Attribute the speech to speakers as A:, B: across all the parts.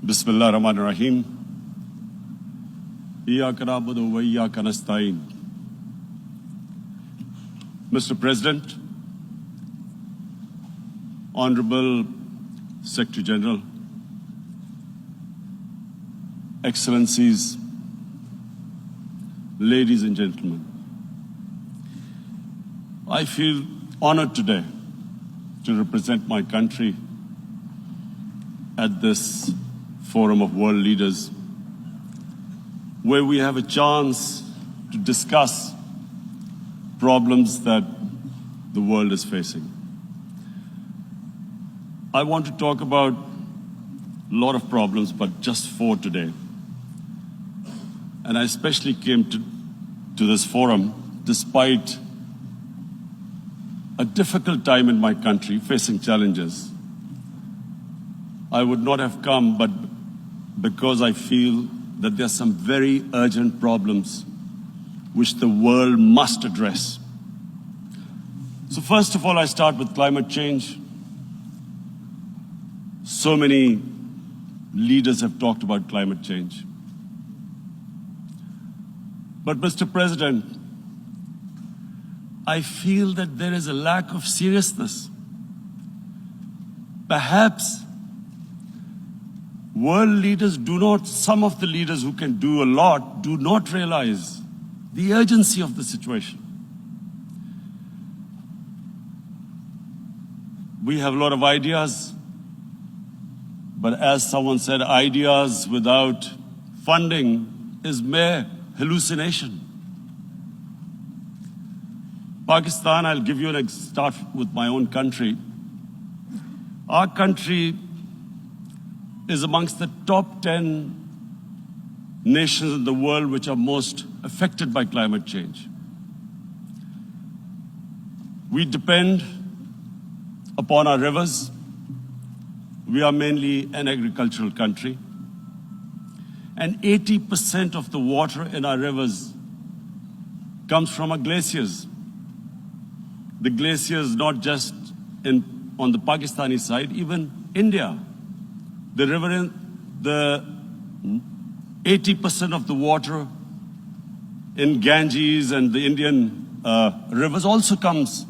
A: Bismillah ar-Rahman ar-Rahim. Iyyaka na'budu wa iyyaka nasta'in. Mr. President, Honorable Secretary General, Excellencies, ladies and gentlemen, I feel honored today to represent my country at this forum of world leaders, where we have a chance to discuss problems that the world is facing. I want to talk about a lot of problems, but just four today. And I especially came to this forum despite a difficult time in my country, facing challenges. I would not have come, but because I feel that there are some very urgent problems which the world must address. So first of all, I start with climate change. So many leaders have talked about climate change. But Mr. President, I feel that there is a lack of seriousness. Perhaps world leaders some of the leaders who can do a lot, do not realize the urgency of the situation. We have a lot of ideas, but as someone said, ideas without funding is mere hallucination. Pakistan, I'll give you start with my own country. Our country is amongst the top 10 nations in the world which are most affected by climate change. We depend upon our rivers. We are mainly an agricultural country. And 80% of the water in our rivers comes from our glaciers. The glaciers not just on the Pakistani side, even India. The 80% of the water in Ganges and the Indian rivers also comes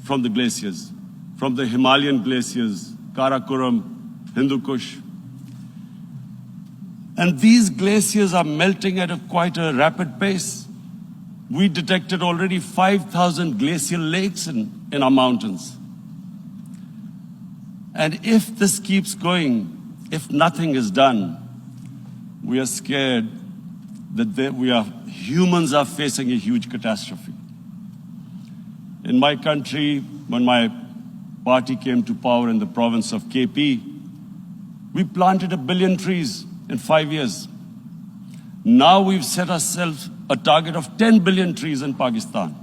A: from the glaciers, from the Himalayan glaciers, Karakoram, Hindu Kush. And these glaciers are melting at quite a rapid pace. We detected already 5,000 glacial lakes in our mountains. And if this keeps going, if nothing is done, we are scared that humans are facing a huge catastrophe. In my country, when my party came to power in the province of KP, we planted 1 billion trees in 5 years. Now we've set ourselves a target of 10 billion trees in Pakistan.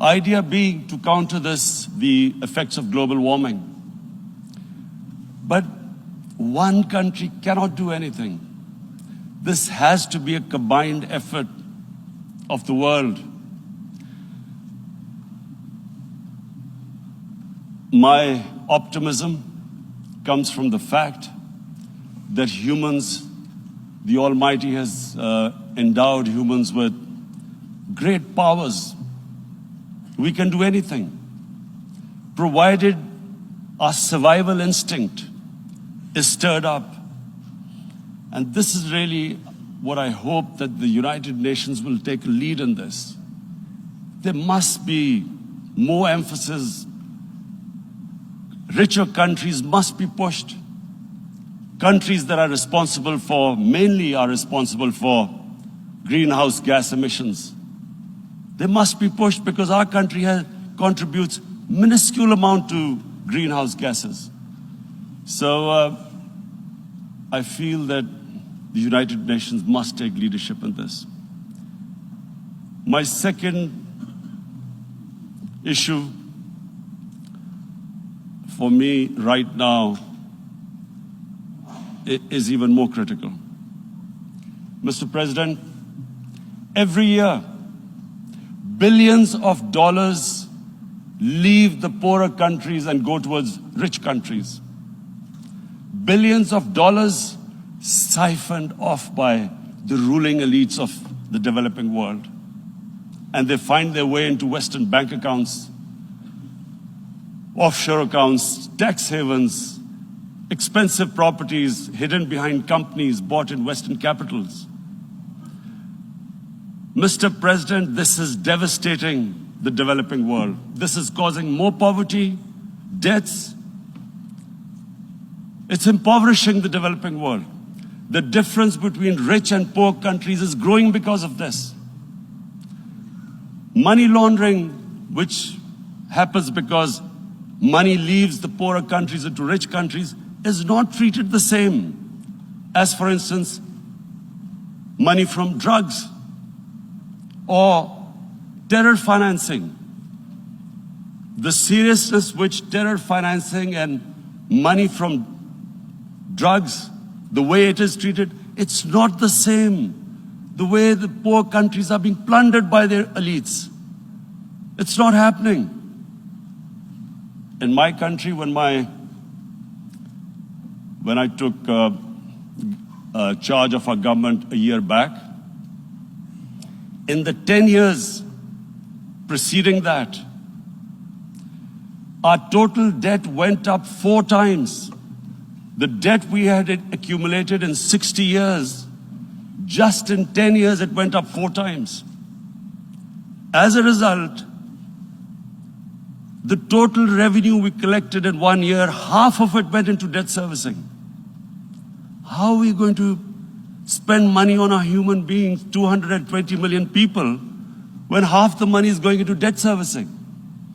A: Idea being to counter the effects of global warming. But one country cannot do anything. This has to be a combined effort of the world. My optimism comes from the fact that humans, the Almighty has endowed humans with great powers. We can do anything, provided our survival instinct is stirred up. And this is really what I hope that the United Nations will take a lead in this. There must be more emphasis. Richer countries must be pushed. Countries that are responsible for greenhouse gas emissions. They must be pushed because our country contributes minuscule amount to greenhouse gases. So I feel that the United Nations must take leadership in this. My second issue for me right now is even more critical. Mr. President, every year, billions of dollars leave the poorer countries and go towards rich countries. billions of dollars siphoned off by the ruling elites of the developing world. And they find their way into Western bank accounts, offshore accounts, tax havens, expensive properties hidden behind companies bought in Western capitals. Mr. President, this is devastating the developing world. This is causing more poverty, debts. It's impoverishing the developing world. The difference between rich and poor countries is growing because of this. Money laundering, which happens because money leaves the poorer countries into rich countries, is not treated the same as, for instance, money from drugs or terror financing. The seriousness which terror financing and money from drugs, the way it is treated, it's not the same. The way the poor countries are being plundered by their elites. It's not happening. In my country, when I took charge of our government a year back, in the 10 years preceding that, our total debt went up 4 times. The debt we had accumulated in 60 years, just in 10 years, it went up 4 times. As a result, the total revenue we collected in 1 year, half of it went into debt servicing. How are we going to spend money on our human beings, 220 million people, when half the money is going into debt servicing?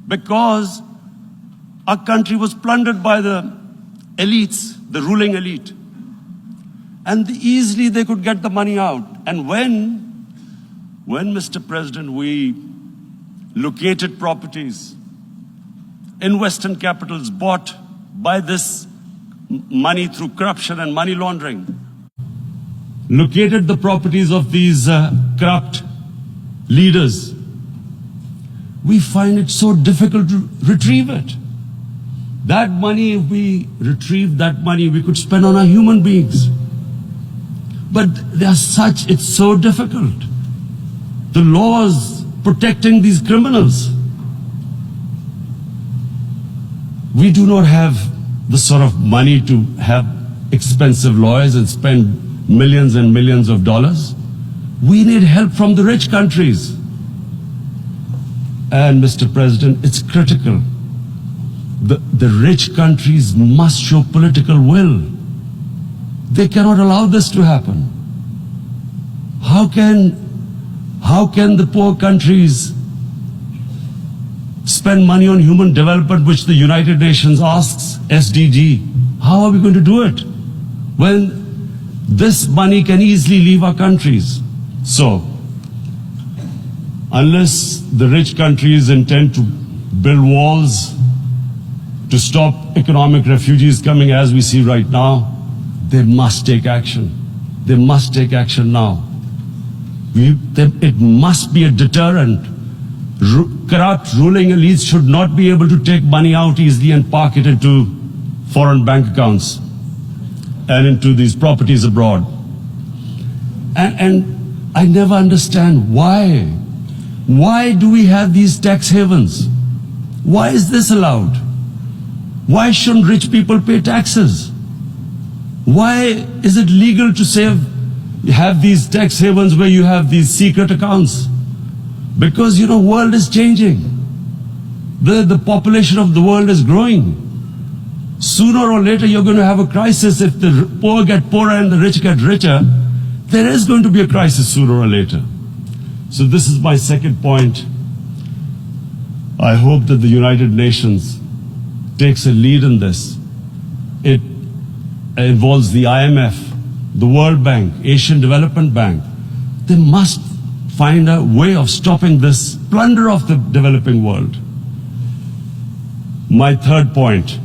A: Because our country was plundered by the elites, the ruling elite. And easily they could get the money out. And when, Mr. President, we located properties in Western capitals bought by this money through corruption and money laundering, located the properties of these corrupt leaders, we find it so difficult to retrieve it. That money, if we retrieved that money, we could spend on our human beings. But it's so difficult. The laws protecting these criminals. We do not have the sort of money to have expensive lawyers and spend millions and millions of dollars. We need help from the rich countries. And Mr. President, it's critical. The rich countries must show political will. They cannot allow this to happen. How can the poor countries spend money on human development, which the United Nations asks, SDG? How are we going to do it when this money can easily leave our countries? So, unless the rich countries intend to build walls to stop economic refugees coming as we see right now, they must take action. They must take action now. It must be a deterrent. Corrupt ruling elites should not be able to take money out easily and park it into foreign bank accounts and into these properties abroad. And I never understand why. Why do we have these tax havens? Why is this allowed? Why shouldn't rich people pay taxes? Why is it legal to have these tax havens where you have these secret accounts? Because, world is changing. The population of the world is growing. Sooner or later, you're going to have a crisis. If the poor get poorer and the rich get richer, there is going to be a crisis sooner or later. So this is my second point. I hope that the United Nations takes a lead in this. It involves the IMF, the World Bank, Asian Development Bank. They must find a way of stopping this plunder of the developing world. My third point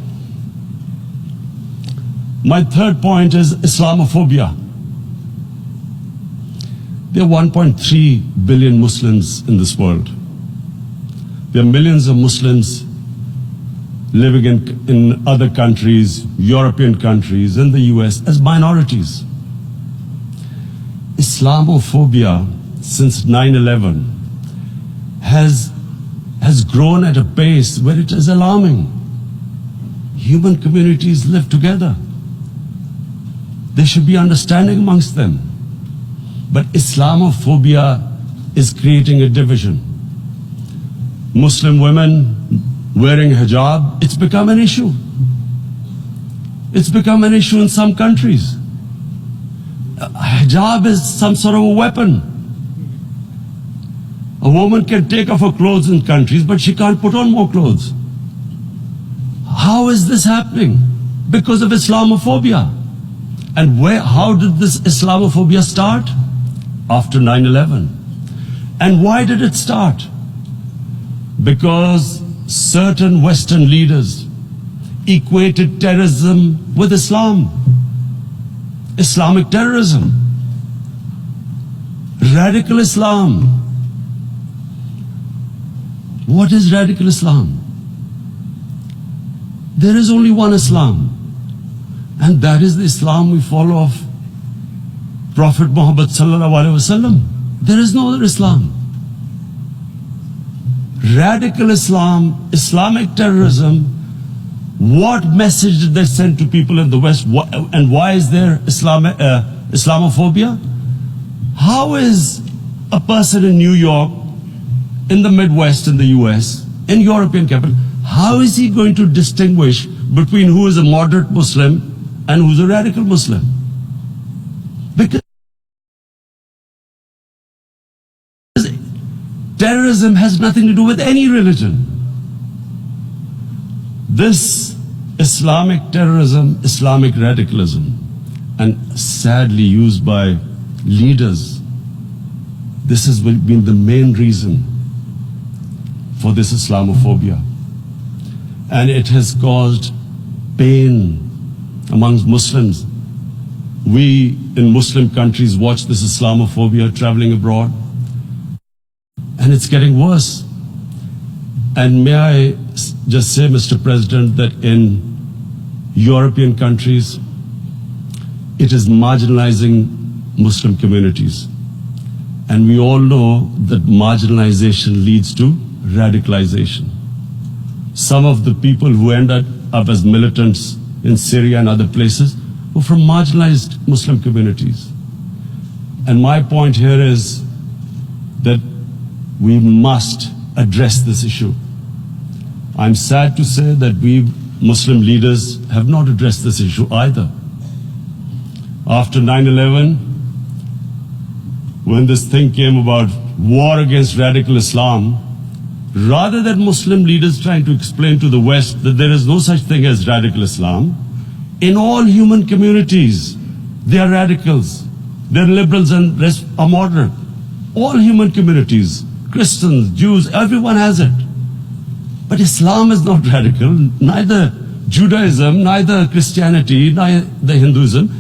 A: is Islamophobia. There are 1.3 billion Muslims in this world. There are millions of Muslims living in other countries, European countries, in the US, as minorities. Islamophobia since 9/11 has grown at a pace where it is alarming. Human communities live together. There should be understanding amongst them. But Islamophobia is creating a division. Muslim women wearing hijab, it's become an issue. It's become an issue in some countries. Hijab is some sort of a weapon. A woman can take off her clothes in countries, but she can't put on more clothes. How is this happening? Because of Islamophobia. And how did this Islamophobia start? After 9/11. And why did it start? Because certain Western leaders equated terrorism with Islam. Islamic terrorism. Radical Islam. What is radical Islam? There is only one Islam, and that is the Islam we follow of Prophet Muhammad sallallahu alaihi wasallam. There is no other Islam. Radical Islam, Islamic terrorism, what message did they send to people in the West, and why is there Islamophobia? How is a person in New York, in the Midwest, in the US, in European capital, how is he going to distinguish between who is a moderate Muslim and who's a radical Muslim? Because terrorism has nothing to do with any religion. This Islamic terrorism, Islamic radicalism, and sadly used by leaders, this has been the main reason for this Islamophobia. And it has caused pain amongst Muslims. We in Muslim countries watch this Islamophobia traveling abroad, and it's getting worse. And may I just say, Mr. President, that in European countries, it is marginalizing Muslim communities. And we all know that marginalization leads to radicalization. Some of the people who ended up as militants in Syria and other places were from marginalized Muslim communities. And my point here is that we must address this issue. I'm sad to say that we Muslim leaders have not addressed this issue either. After 9/11, when this thing came about war against radical Islam, rather than Muslim leaders trying to explain to the West that there is no such thing as radical Islam, in all human communities, they are radicals. They're liberals and rest are moderate. All human communities, Christians, Jews, everyone has it. But Islam is not radical, neither Judaism, neither Christianity, neither Hinduism.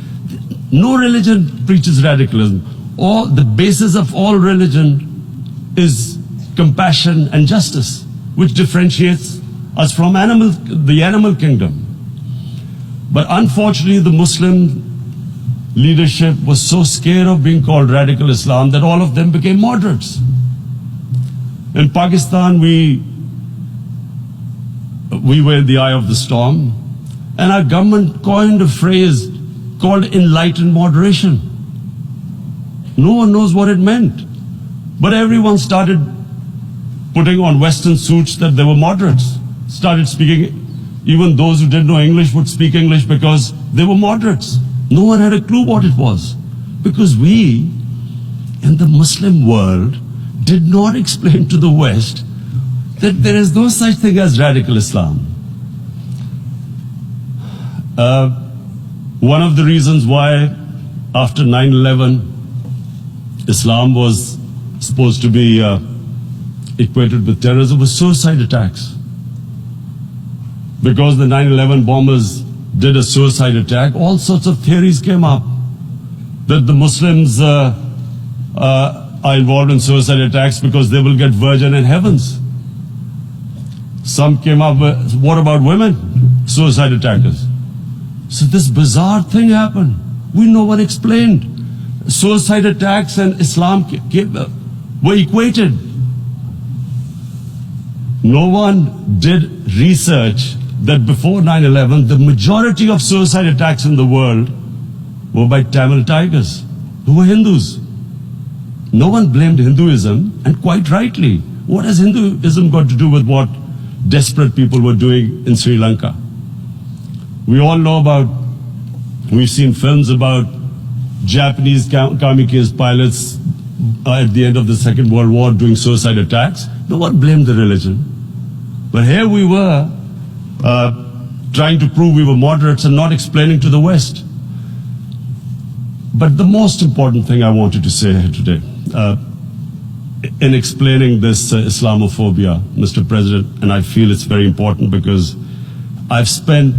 A: No religion preaches radicalism. The basis of all religion is compassion and justice, which differentiates us from the animal kingdom. But unfortunately, the Muslim leadership was so scared of being called radical Islam that all of them became moderates. In Pakistan, we were in the eye of the storm, and our government coined a phrase called enlightened moderation. No one knows what it meant, but everyone started putting on Western suits that they were moderates, started speaking. Even those who didn't know English would speak English because they were moderates. No one had a clue what it was, because we in the Muslim world did not explain to the West that there is no such thing as radical Islam. One of the reasons why after 9/11 Islam was supposed to be equated with terrorism was suicide attacks. Because the 9/11 bombers did a suicide attack, all sorts of theories came up that the Muslims are involved in suicide attacks because they will get virgin in heavens. Some came up with, what about women? Suicide attackers. So this bizarre thing happened. No one explained. Suicide attacks and Islam were equated. No one did research that before 9/11, the majority of suicide attacks in the world were by Tamil tigers, who were Hindus. No one blamed Hinduism, and quite rightly. What has Hinduism got to do with what desperate people were doing in Sri Lanka? We all know about, we've seen films about Japanese kamikaze pilots at the end of the Second World War doing suicide attacks. No one blamed the religion. But here we were trying to prove we were moderates and not explaining to the West. But the most important thing I wanted to say here today, in explaining this Islamophobia, Mr. President, and I feel it's very important because I've spent,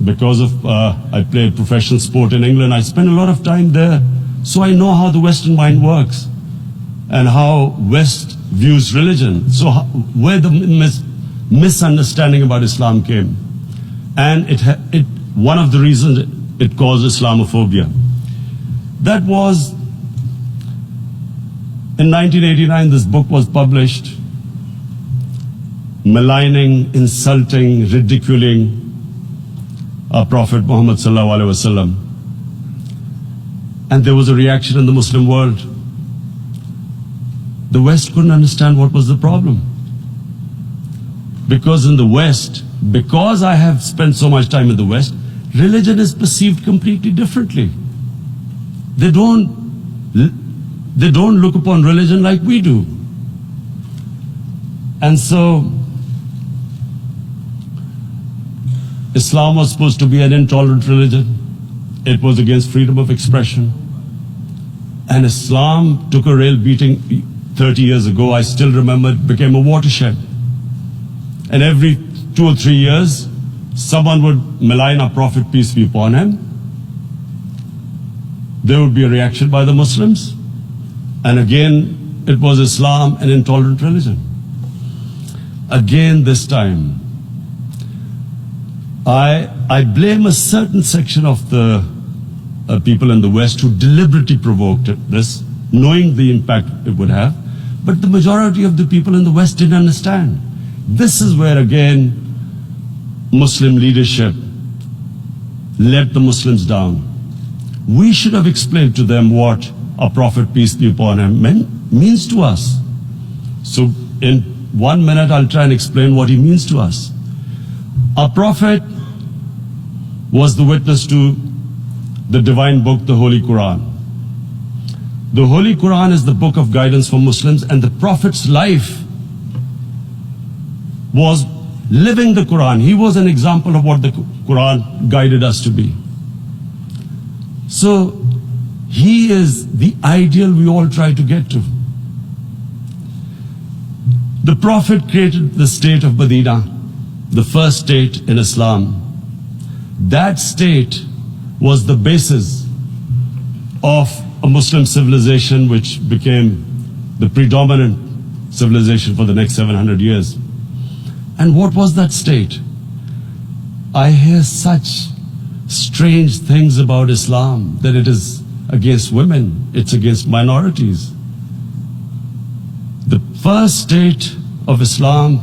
A: because of, I played professional sport in England, I spent a lot of time there, so I know how the Western mind works and how West views religion. So where the misunderstanding about Islam came. And one of the reasons it caused Islamophobia. That was, in 1989, this book was published, maligning, insulting, ridiculing our Prophet Muhammad sallallahu alaihi wasallam. And there was a reaction in the Muslim world. The West couldn't understand what was the problem. Because in the West, because I have spent so much time in the West, religion is perceived completely differently. They don't look upon religion like we do. And so, Islam was supposed to be an intolerant religion. It was against freedom of expression. And Islam took a real beating 30 years ago. I still remember it became a watershed. And every 2 or 3 years, someone would malign our Prophet, peace be upon him. There would be a reaction by the Muslims. And again, it was Islam, an intolerant religion. Again, this time, I blame a certain section of the people in the West who deliberately provoked this, knowing the impact it would have. But the majority of the people in the West didn't understand. This is where, again, Muslim leadership let the Muslims down. We should have explained to them what our Prophet, peace be upon him, means to us. So in 1 minute, I'll try and explain what he means to us. Our Prophet was the witness to the divine book, the Holy Quran. The Holy Quran is the book of guidance for Muslims, and the Prophet's life was living the Quran. He was an example of what the Quran guided us to be. So he is the ideal we all try to get to. The Prophet created the state of Medina, the first state in Islam. That state was the basis of a Muslim civilization which became the predominant civilization for the next 700 years. And what was that state? I hear such strange things about Islam, that it is against women, it's against minorities. The first state of Islam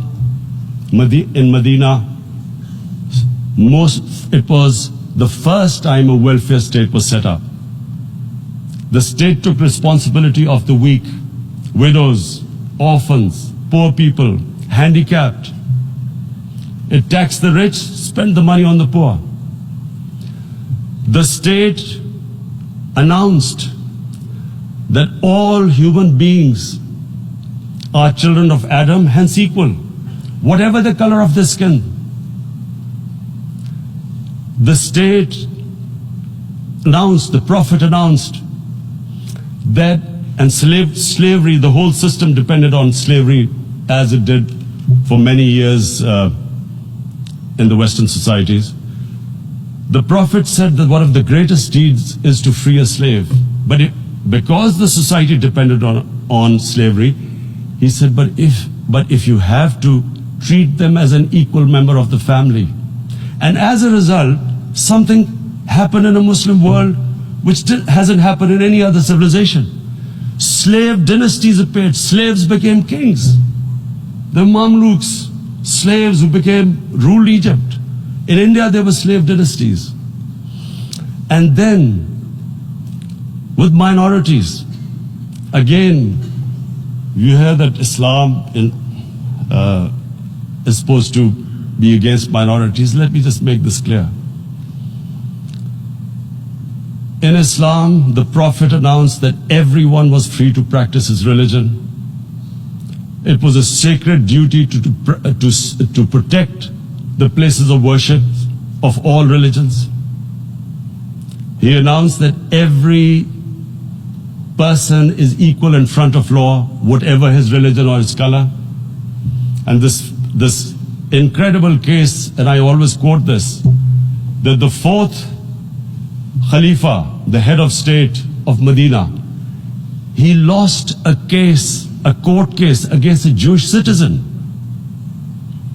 A: in Medina, it was the first time a welfare state was set up. The state took responsibility of the weak, widows, orphans, poor people, handicapped. It taxed the rich, spent the money on the poor. The state announced that all human beings are children of Adam, hence equal, whatever the color of their skin. The state announced, the Prophet announced that, and slavery, the whole system depended on slavery as it did for many years in the Western societies. The Prophet said that one of the greatest deeds is to free a slave. But because the society depended on slavery, he said, but if you have to treat them as an equal member of the family. And as a result, something happened in a Muslim world which hasn't happened in any other civilization. Slave dynasties appeared. Slaves became kings. The Mamluks, slaves who ruled Egypt. In India, there were slave dynasties. And then, with minorities, again, you hear that Islam is supposed to be against minorities. Let me just make this clear. In Islam, the Prophet announced that everyone was free to practice his religion. It was a sacred duty to protect the places of worship of all religions. He announced that every person is equal in front of law, whatever his religion or his color. And this incredible case, and I always quote this, that the fourth Khalifa, the head of state of Medina, he lost a court case against a Jewish citizen.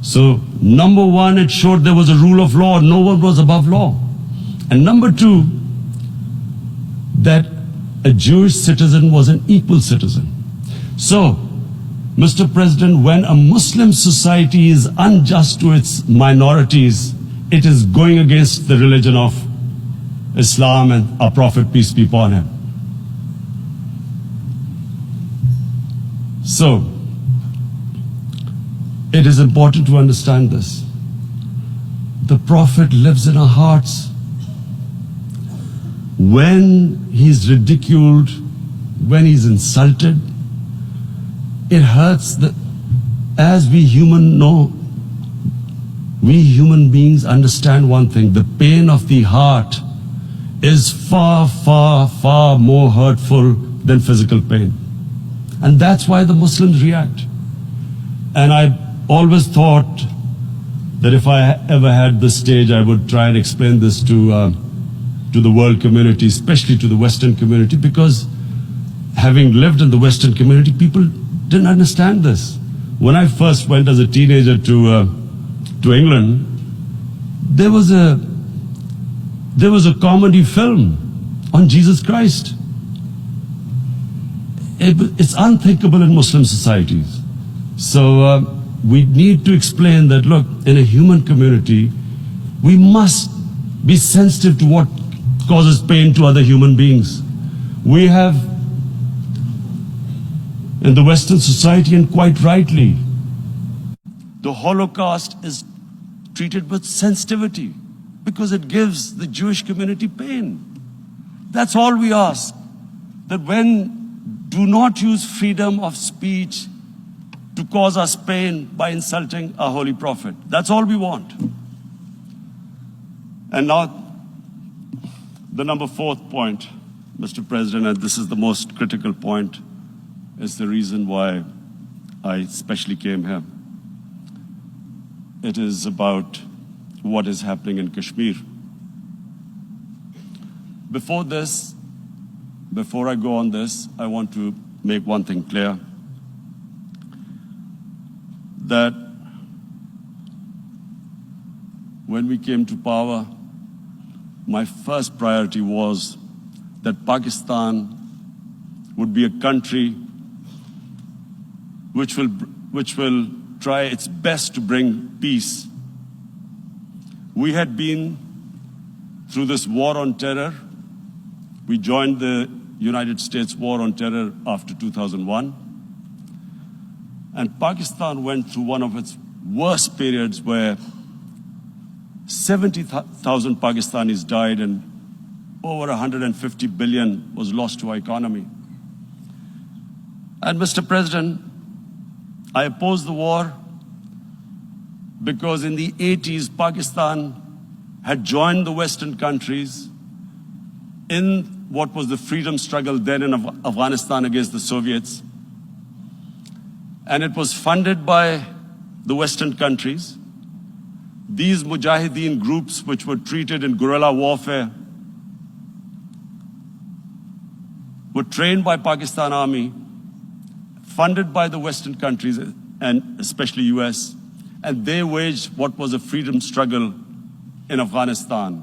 A: So, number one, it showed there was a rule of law, no one was above law. And number two, that a Jewish citizen was an equal citizen. So, Mr. President, when a Muslim society is unjust to its minorities, it is going against the religion of Islam and our Prophet, peace be upon him. So, it is important to understand this. The Prophet lives in our hearts. When he's ridiculed, when he's insulted, it hurts. As we human beings understand one thing, the pain of the heart is far, far, far more hurtful than physical pain. And that's why the Muslims react. And I always thought that if I ever had this stage, I would try and explain this to the world community, especially to the Western community, because having lived in the Western community, people didn't understand this. When I first went as a teenager to England, there was a comedy film on Jesus Christ. It's unthinkable in Muslim societies. So we need to explain that, look, in a human community, we must be sensitive to what causes pain to other human beings. We have, in the Western society, and quite rightly, the Holocaust is treated with sensitivity because it gives the Jewish community pain. That's all we ask. That do not use freedom of speech to cause us pain by insulting our Holy Prophet. That's all we want. And now, the number fourth point, Mr. President, and this is the most critical point, is the reason why I especially came here. It is about what is happening in Kashmir. Before I go on this, I want to make one thing clear, that when we came to power, my first priority was that Pakistan would be a country which will try its best to bring peace. We had been through this war on terror. We joined the United States war on terror after 2001. And Pakistan went through one of its worst periods where 70,000 Pakistanis died and over 150 billion was lost to our economy. And Mr. President, I opposed the war because in the 80s, Pakistan had joined the Western countries in what was the freedom struggle then in Afghanistan against the Soviets. And it was funded by the Western countries. These Mujahideen groups, which were treated in guerrilla warfare, were trained by Pakistan Army, funded by the Western countries, and especially US. and they waged what was a freedom struggle in Afghanistan.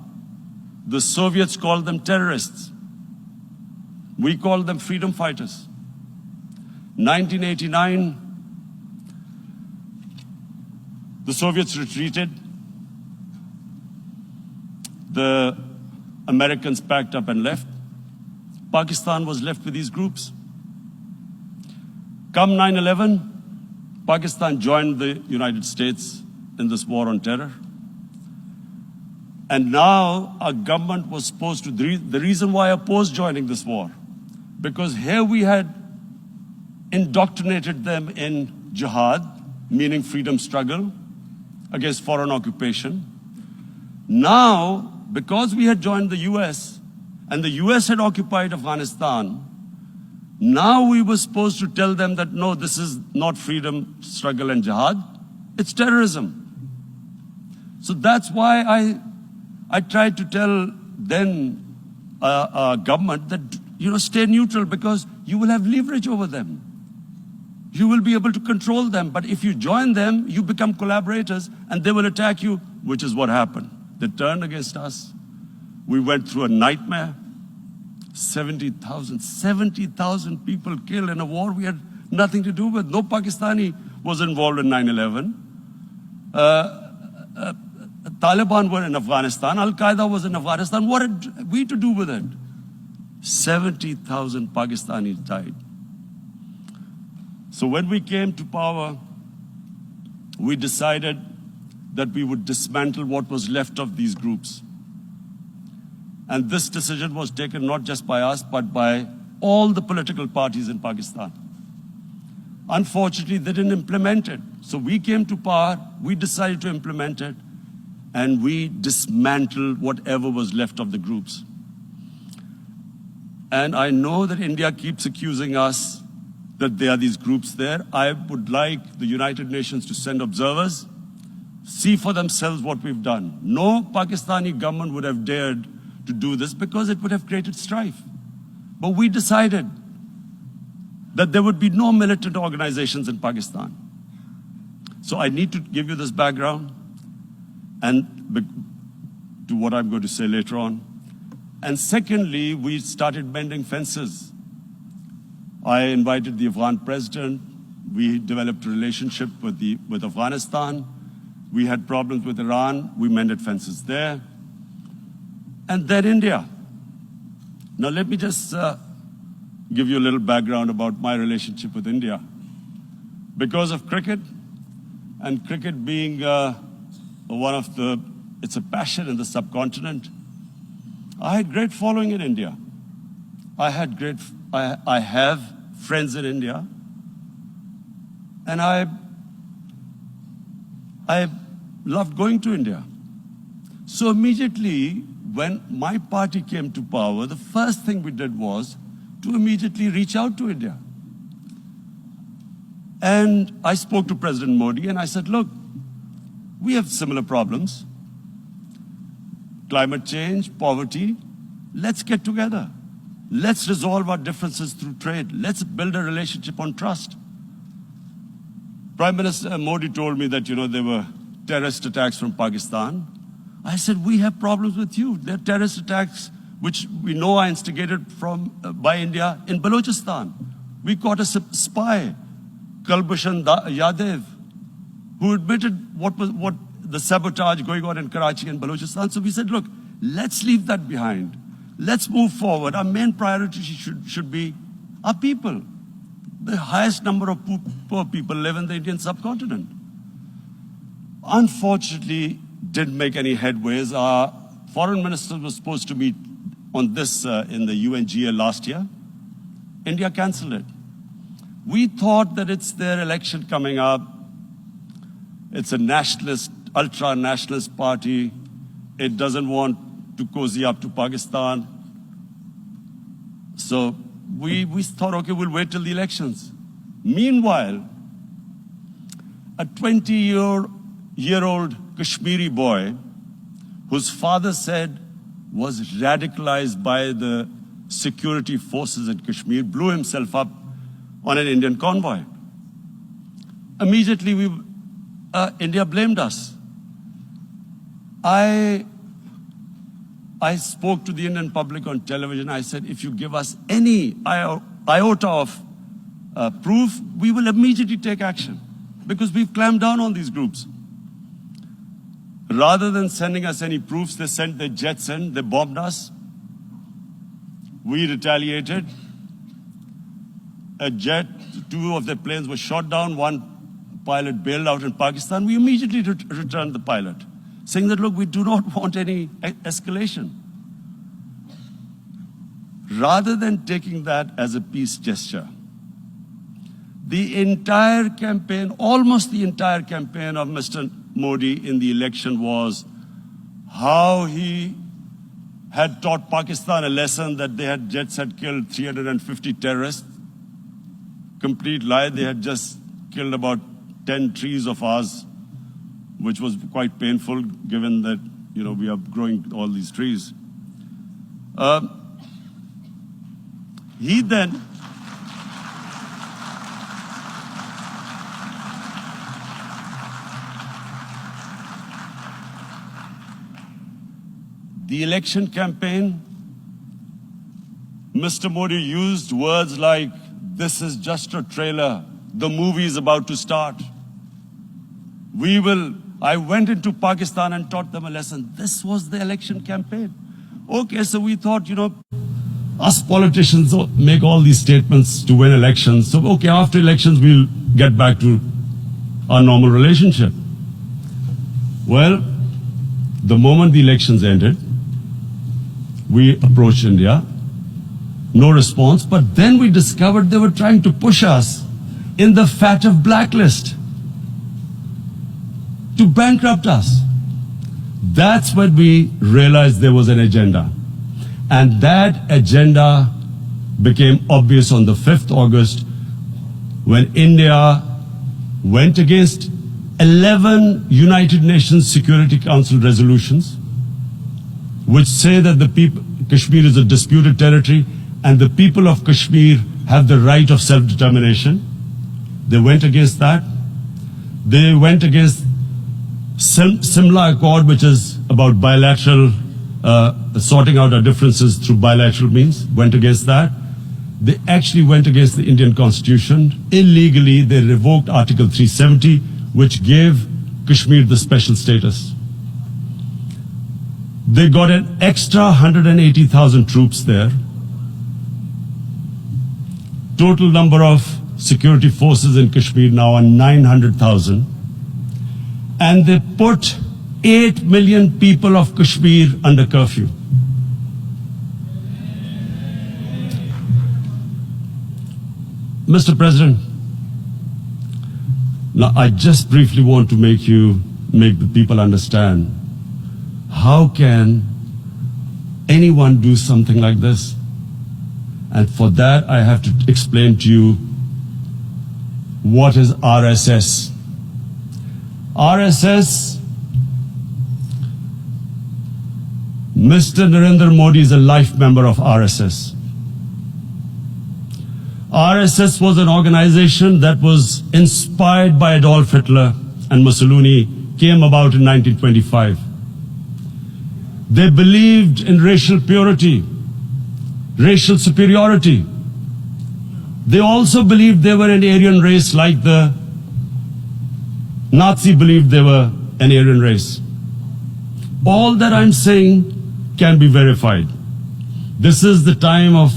A: The Soviets called them terrorists. We called them freedom fighters. 1989, the Soviets retreated. The Americans packed up and left. Pakistan was left with these groups. Come 9/11, Pakistan joined the United States in this war on terror. And now our government was supposed to, the reason why I opposed joining this war, because here we had indoctrinated them in jihad, meaning freedom struggle against foreign occupation. Now, because we had joined the US and the US had occupied Afghanistan, now we were supposed to tell them that no, this is not freedom struggle and jihad, it's terrorism. So that's why I tried to tell then government that, stay neutral, because you will have leverage over them. You will be able to control them. But if you join them, you become collaborators and they will attack you, which is what happened. They turned against us. We went through a nightmare. 70,000 people killed in a war we had nothing to do with. No Pakistani was involved in 9/11. Taliban were in Afghanistan. Al-Qaeda was in Afghanistan. What had we to do with it? 70,000 Pakistanis died. So when we came to power, we decided that we would dismantle what was left of these groups. And this decision was taken not just by us, but by all the political parties in Pakistan. Unfortunately, they didn't implement it. So we came to power, we decided to implement it, and we dismantled whatever was left of the groups. And I know that India keeps accusing us that there are these groups there. I would like the United Nations to send observers, see for themselves what we've done. No Pakistani government would have dared to do this because it would have created strife. But we decided that there would be no militant organizations in Pakistan. So I need to give you this background and to what I'm going to say later on. And secondly, we started mending fences. I invited the Afghan president. We developed a relationship with Afghanistan. We had problems with Iran. We mended fences there. And then India. Now let me just give you a little background about my relationship with India. Because of cricket, and cricket being it's a passion in the subcontinent, I had great following in India. I have friends in India, and I loved going to India. So immediately, when my party came to power, the first thing we did was to immediately reach out to India. And I spoke to President Modi and I said, look, we have similar problems. Climate change, poverty, let's get together. Let's resolve our differences through trade. Let's build a relationship on trust. Prime Minister Modi told me that, there were terrorist attacks from Pakistan. I said, we have problems with you. There are terrorist attacks which we know are instigated by India in Balochistan. We caught a spy, Kulbhushan Yadav, who admitted what the sabotage going on in Karachi and Balochistan. So we said, look, let's leave that behind. Let's move forward. Our main priority should be our people. The highest number of poor people live in the Indian subcontinent. Unfortunately, didn't make any headways. Our foreign minister was supposed to meet on this in the UNGA last year. India cancelled it. We thought that it's their election coming up. It's a nationalist, ultra-nationalist party. It doesn't want to cozy up to Pakistan. So we thought, okay, we'll wait till the elections. Meanwhile, a 20-year-old Kashmiri boy, whose father said was radicalized by the security forces in Kashmir, blew himself up on an Indian convoy. Immediately, India blamed us. I spoke to the Indian public on television. I said, if you give us any iota of proof, we will immediately take action, because we've clamped down on these groups. Rather than sending us any proofs, they sent their jets in, they bombed us. We retaliated. A jet, 2 of their planes were shot down, 1 pilot bailed out in Pakistan. We immediately returned the pilot, saying that, look, we do not want any escalation. Rather than taking that as a peace gesture, the entire campaign, almost the entire campaign of Mr. Modi in the election was how he had taught Pakistan a lesson that jets had killed 350 terrorists. Complete lie. They had just killed about 10 trees of ours, which was quite painful given that, we are growing all these trees. He then the election campaign, Mr. Modi used words like, this is just a trailer, the movie is about to start. I went into Pakistan and taught them a lesson. This was the election campaign. Okay, so we thought, us politicians make all these statements to win elections. So, okay, after elections, we'll get back to our normal relationship. Well, the moment the elections ended, we approached India, no response, but then we discovered they were trying to push us in the FATF blacklist to bankrupt us. That's when we realized there was an agenda. And that agenda became obvious on the 5th August when India went against 11 United Nations Security Council resolutions which say that Kashmir is a disputed territory and the people of Kashmir have the right of self-determination. They went against that. They went against Simla Accord, which is about bilateral, sorting out our differences through bilateral means, went against that. They actually went against the Indian Constitution. Illegally, they revoked Article 370, which gave Kashmir the special status. They got an extra 180,000 troops there. Total number of security forces in Kashmir now are 900,000. And they put 8 million people of Kashmir under curfew. Mr. President, now I just briefly want to make the people understand, how can anyone do something like this? And for that, I have to explain to you what is RSS. RSS, Mr. Narendra Modi is a life member of RSS. RSS was an organization that was inspired by Adolf Hitler and Mussolini, came about in 1925. They believed in racial purity, racial superiority. They also believed they were an Aryan race like the Nazi believed they were an Aryan race. All that I'm saying can be verified. This is the time of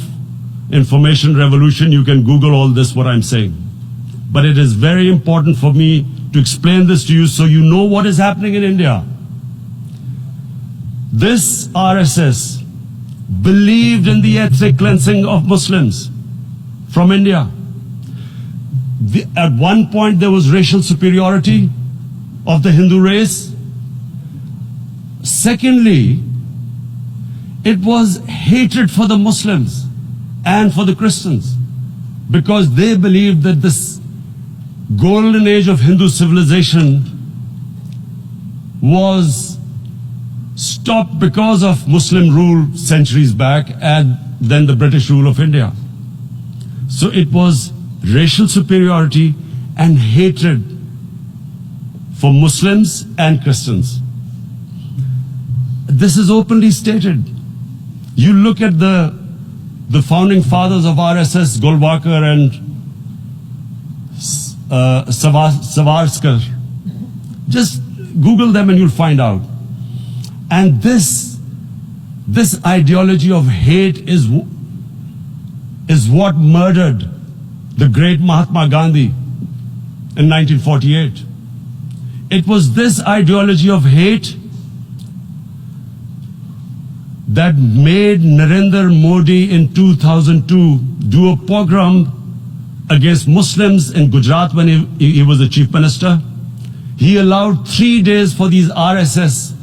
A: information revolution. You can Google all this, what I'm saying. But it is very important for me to explain this to you so you know what is happening in India. This RSS believed in the ethnic cleansing of Muslims from India. At one point there was racial superiority of the Hindu race. Secondly, it was hatred for the Muslims and for the Christians, because they believed that this golden age of Hindu civilization was stopped because of Muslim rule centuries back and then the British rule of India. So it was racial superiority and hatred for Muslims and Christians. This is openly stated. You look at the founding fathers of RSS, Golwalkar and Savarkar. Just Google them and you'll find out. And this ideology of hate is what murdered the great Mahatma Gandhi in 1948. It was this ideology of hate that made Narendra Modi in 2002 do a pogrom against Muslims in Gujarat when he was the chief minister. He allowed 3 days for these RSS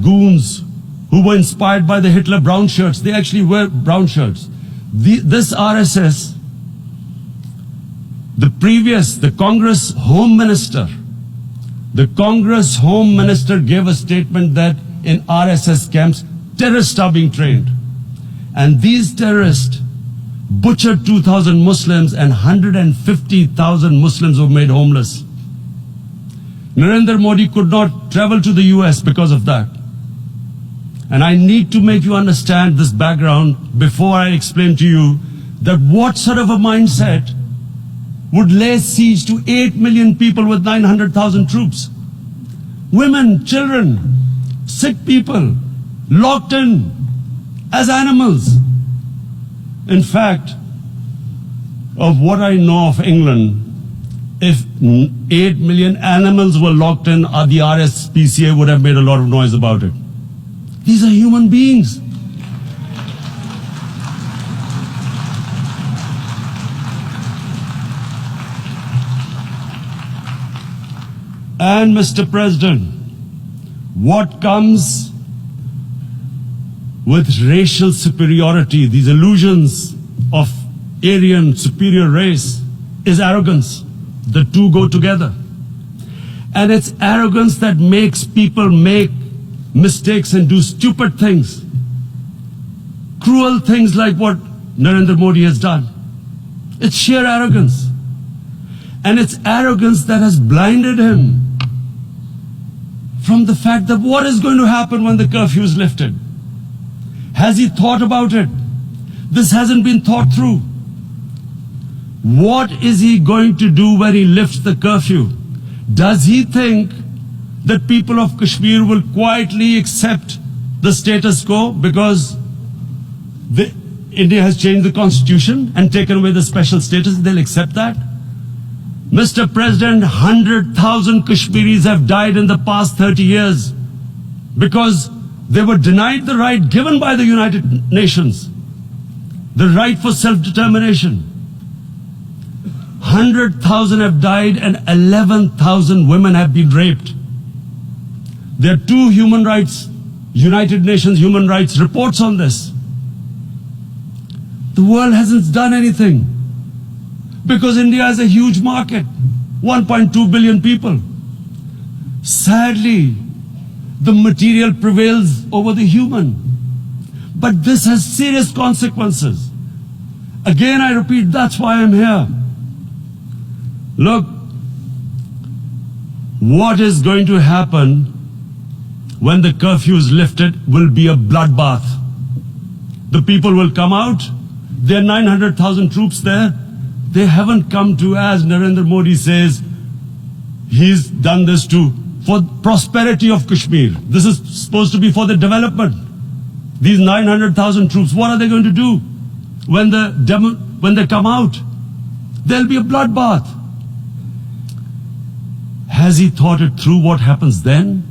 A: goons who were inspired by the Hitler brown shirts. They actually wear brown shirts. This RSS, the Congress Home Minister gave a statement that in RSS camps, terrorists are being trained. And these terrorists butchered 2,000 Muslims and 150,000 Muslims were made homeless. Narendra Modi could not travel to the US because of that. And I need to make you understand this background before I explain to you that what sort of a mindset would lay siege to 8 million people with 900,000 troops. Women, children, sick people, locked in as animals. In fact, of what I know of England, if 8 million animals were locked in, the RSPCA would have made a lot of noise about it. These are human beings. And Mr. President, what comes with racial superiority, these illusions of Aryan superior race, is arrogance. The two go together. And it's arrogance that makes people make mistakes and do stupid things. Cruel things like what Narendra Modi has done. It's sheer arrogance. And it's arrogance that has blinded him from the fact that what is going to happen when the curfew is lifted. Has he thought about it? This hasn't been thought through. What is he going to do when he lifts the curfew? Does he think that people of Kashmir will quietly accept the status quo because India has changed the constitution and taken away the special status? They'll accept that? Mr. President, 100,000 Kashmiris have died in the past 30 years because they were denied the right given by the United Nations, the right for self-determination. 100,000 have died and 11,000 women have been raped. There are two United Nations human rights reports on this. The world hasn't done anything because India is a huge market, 1.2 billion people. Sadly, the material prevails over the human. But this has serious consequences. Again, I repeat, that's why I'm here. Look, what is going to happen when the curfew is lifted will be a bloodbath. The people will come out. There are 900,000 troops there. They haven't come to, as Narendra Modi says, he's done this for prosperity of Kashmir. This is supposed to be for the development. These 900,000 troops, what are they going to do when they come out? There'll be a bloodbath. Has he thought it through what happens then?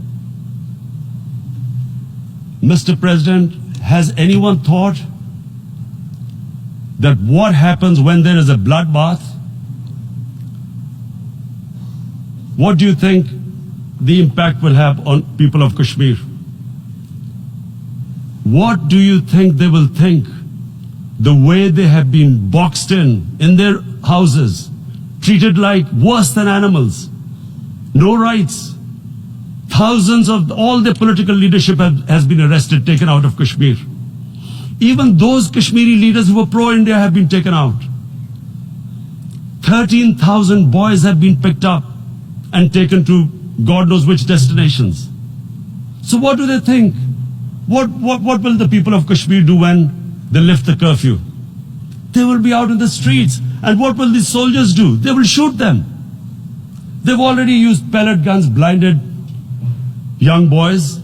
A: Mr. President, has anyone thought that what happens when there is a bloodbath? What do you think the impact will have on people of Kashmir? What do you think they will think? The way they have been boxed in their houses, treated like worse than animals, no rights. Thousands of all the political leadership has been arrested, taken out of Kashmir. Even those Kashmiri leaders who were pro-India have been taken out. 13,000 boys have been picked up and taken to God knows which destinations. So what do they think? What will the people of Kashmir do when they lift the curfew? They will be out in the streets. And what will these soldiers do? They will shoot them. They've already used pellet guns, blinded young boys.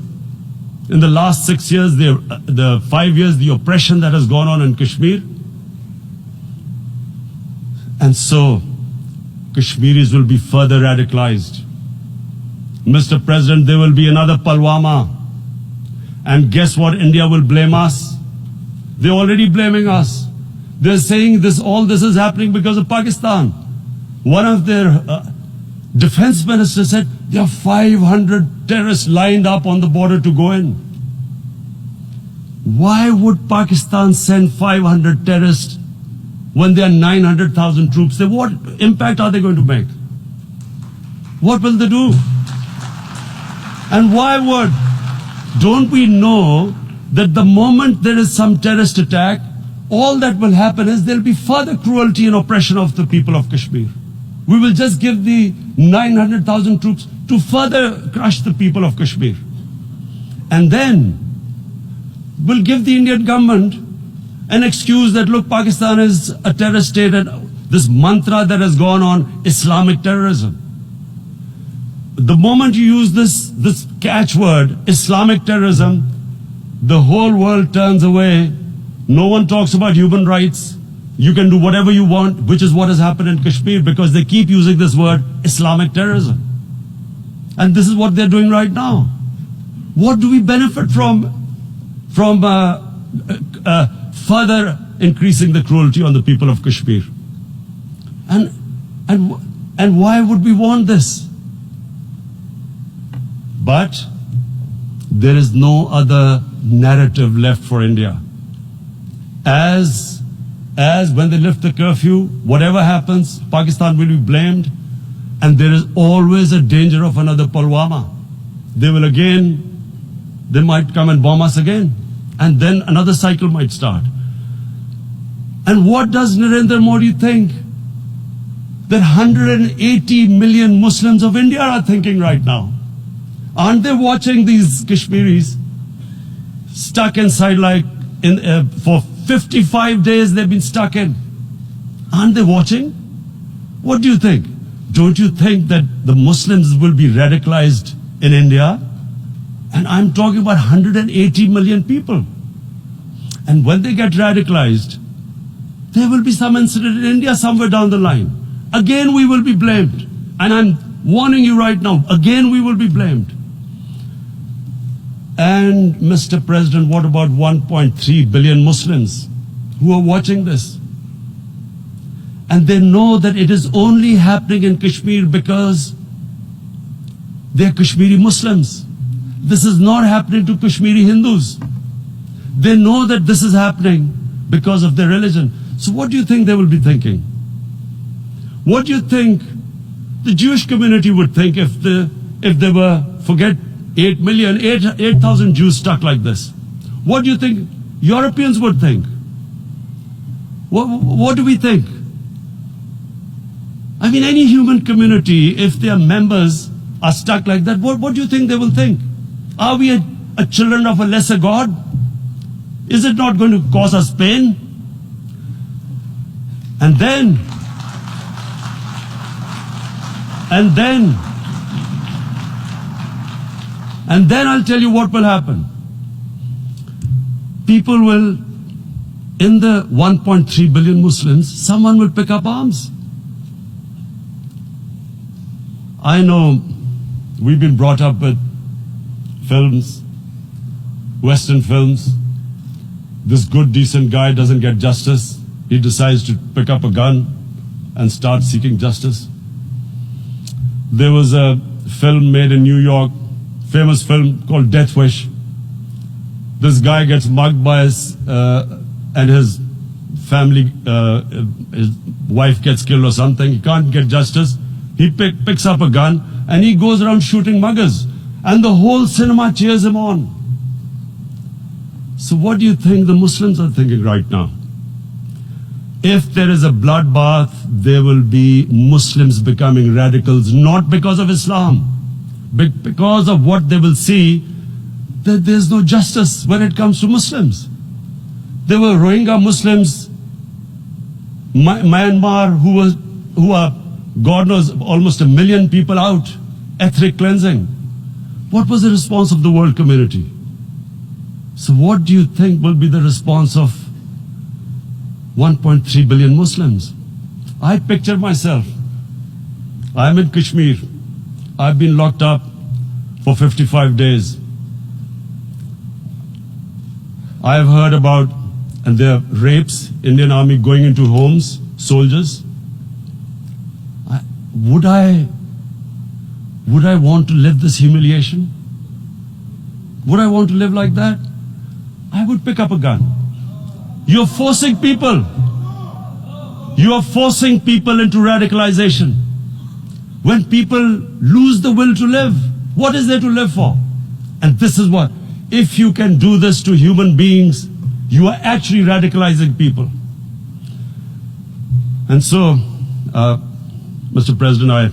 A: In the last 6 years, the 5 years, the oppression that has gone on in Kashmir. And so, Kashmiris will be further radicalized. Mr. President, there will be another Pulwama. And guess what? India will blame us. They're already blaming us. They're saying all this is happening because of Pakistan. One of their defense ministers said there are 500 terrorists lined up on the border to go in. Why would Pakistan send 500 terrorists when there are 900,000 troops? What impact are they going to make? What will they do? And why would? Don't we know that the moment there is some terrorist attack, all that will happen is there will be further cruelty and oppression of the people of Kashmir. We will just give the 900,000 troops to further crush the people of Kashmir. And then we'll give the Indian government an excuse that, look, Pakistan is a terrorist state, and this mantra that has gone on, Islamic terrorism. The moment you use this catchword, Islamic terrorism, the whole world turns away. No one talks about human rights. You can do whatever you want, which is what has happened in Kashmir, because they keep using this word, Islamic terrorism. And this is what they're doing right now. What do we benefit from further increasing the cruelty on the people of Kashmir? And why would we want this? But there is no other narrative left for India. As when they lift the curfew, whatever happens, Pakistan will be blamed, and there is always a danger of another Pulwama. They might come and bomb us again, and then another cycle might start. And what does Narendra Modi think? That 180 million Muslims of India are thinking right now. Aren't they watching these Kashmiris stuck inside for 55 days they've been stuck in? Aren't they watching? What do you think? Don't you think that the Muslims will be radicalized in India? And I'm talking about 180 million people. And when they get radicalized, there will be some incident in India somewhere down the line. Again, we will be blamed. And I'm warning you right now, again we will be blamed. And Mr. President, what about 1.3 billion Muslims who are watching this? And they know that it is only happening in Kashmir because they're Kashmiri Muslims. This is not happening to Kashmiri Hindus. They know that this is happening because of their religion. So what do you think they will be thinking? What do you think the Jewish community would think if they were, forget 8,000 Jews stuck like this? What do you think Europeans would think? What do we think? I mean, any human community, if their members are stuck like that, what do you think they will think? Are we a children of a lesser God? Is it not going to cause us pain? And then I'll tell you what will happen. People will, in the 1.3 billion Muslims, someone will pick up arms. I know we've been brought up with films, Western films. This good, decent guy doesn't get justice. He decides to pick up a gun and start seeking justice. There was a film made in New York, famous film called Death Wish. This guy gets mugged by and his family, his wife gets killed or something. He can't get justice. He picks up a gun and he goes around shooting muggers. And the whole cinema cheers him on. So what do you think the Muslims are thinking right now? if there is a bloodbath, there will be Muslims becoming radicals, not because of Islam, but because of what they will see, that there's no justice when it comes to Muslims. There were Rohingya Muslims, Myanmar, who are, God knows, almost 1 million people out, ethnic cleansing. What was the response of the world community? So what do you think will be the response of 1.3 billion Muslims? I picture myself. I'm in Kashmir. I've been locked up for 55 days. I've heard about, and there are rapes, Indian Army going into homes, soldiers. Would I want to live this humiliation? Would I want to live like that? I would pick up a gun. You're forcing people. You are forcing people into radicalization. When people lose the will to live, what is there to live for? And this is what, if you can do this to human beings, you are actually radicalizing people. And so, Mr. President,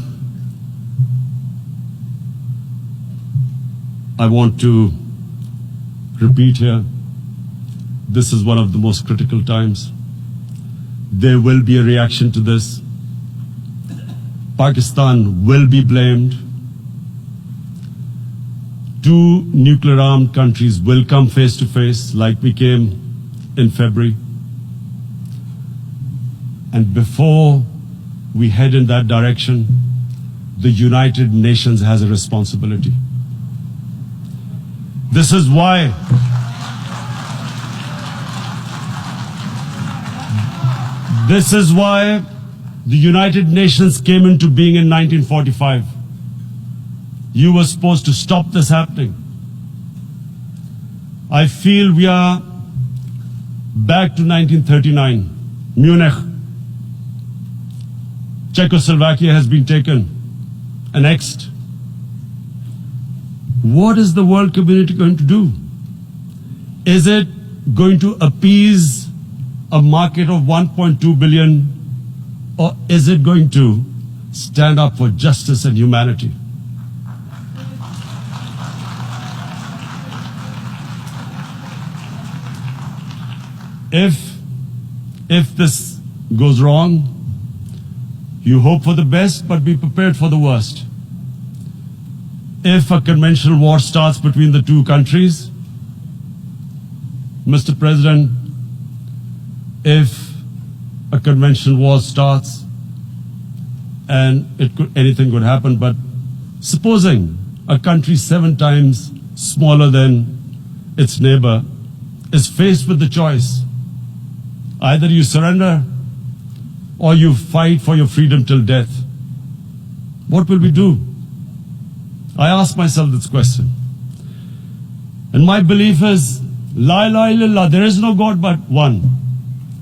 A: I want to repeat here, this is one of the most critical times. There will be a reaction to this. Pakistan will be blamed. 2 nuclear-armed countries will come face to face like we came in February. And before we head in that direction, the United Nations has a responsibility. This is why the United Nations came into being in 1945. You were supposed to stop this happening. I feel we are back to 1939, Munich. Czechoslovakia has been taken, annexed. What is the world community going to do? Is it going to appease a market of 1.2 billion, or is it going to stand up for justice and humanity? If this goes wrong, you hope for the best, but be prepared for the worst. If a conventional war starts between the 2 countries, Mr. President, if a conventional war starts, and anything could happen, but supposing a country 7 times smaller than its neighbor is faced with the choice, either you surrender or you fight for your freedom till death, what will we do? I ask myself this question. And my belief is, La ilaha illallah, there is no God but one.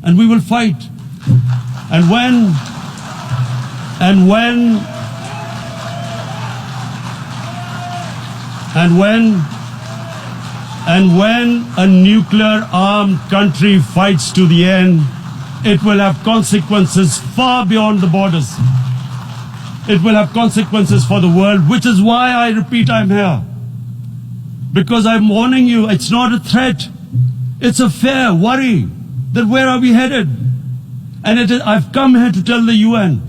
A: And we will fight. And when a nuclear-armed country fights to the end, it will have consequences far beyond the borders. It will have consequences for the world, which is why I repeat I'm here. Because I'm warning you, it's not a threat. It's a fair worry that where are we headed? And I've come here to tell the UN,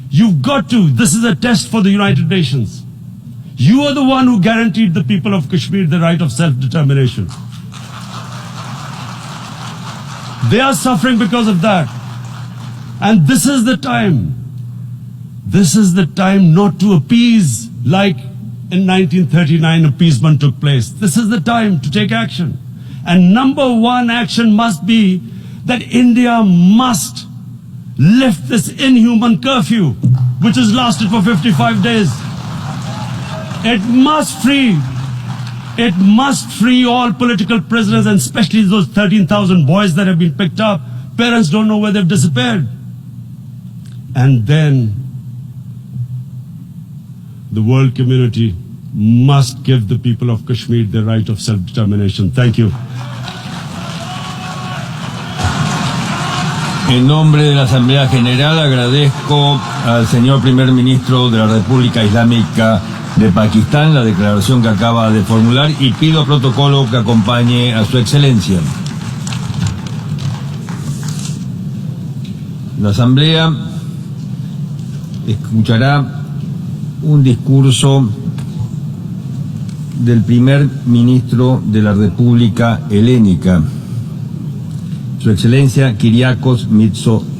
A: you've got to, this is a test for the United Nations. You are the one who guaranteed the people of Kashmir the right of self-determination. They are suffering because of that. And this is the time. This is the time not to appease like in 1939 appeasement took place. This is the time to take action. And number 1 action must be that India must lift this inhuman curfew, which has lasted for 55 days. It must free all political prisoners, and especially those 13,000 boys that have been picked up. Parents don't know where they've disappeared. And then the world community must give the people of Kashmir the right of self-determination. Thank you.
B: En nombre de la Asamblea General agradezco al señor Primer Ministro de la República Islámica de Pakistán la declaración que acaba de formular y pido protocolo que acompañe a su excelencia. La Asamblea escuchará un discurso del Primer Ministro de la República Helénica, Su Excelencia Kyriakos Mitsotakis.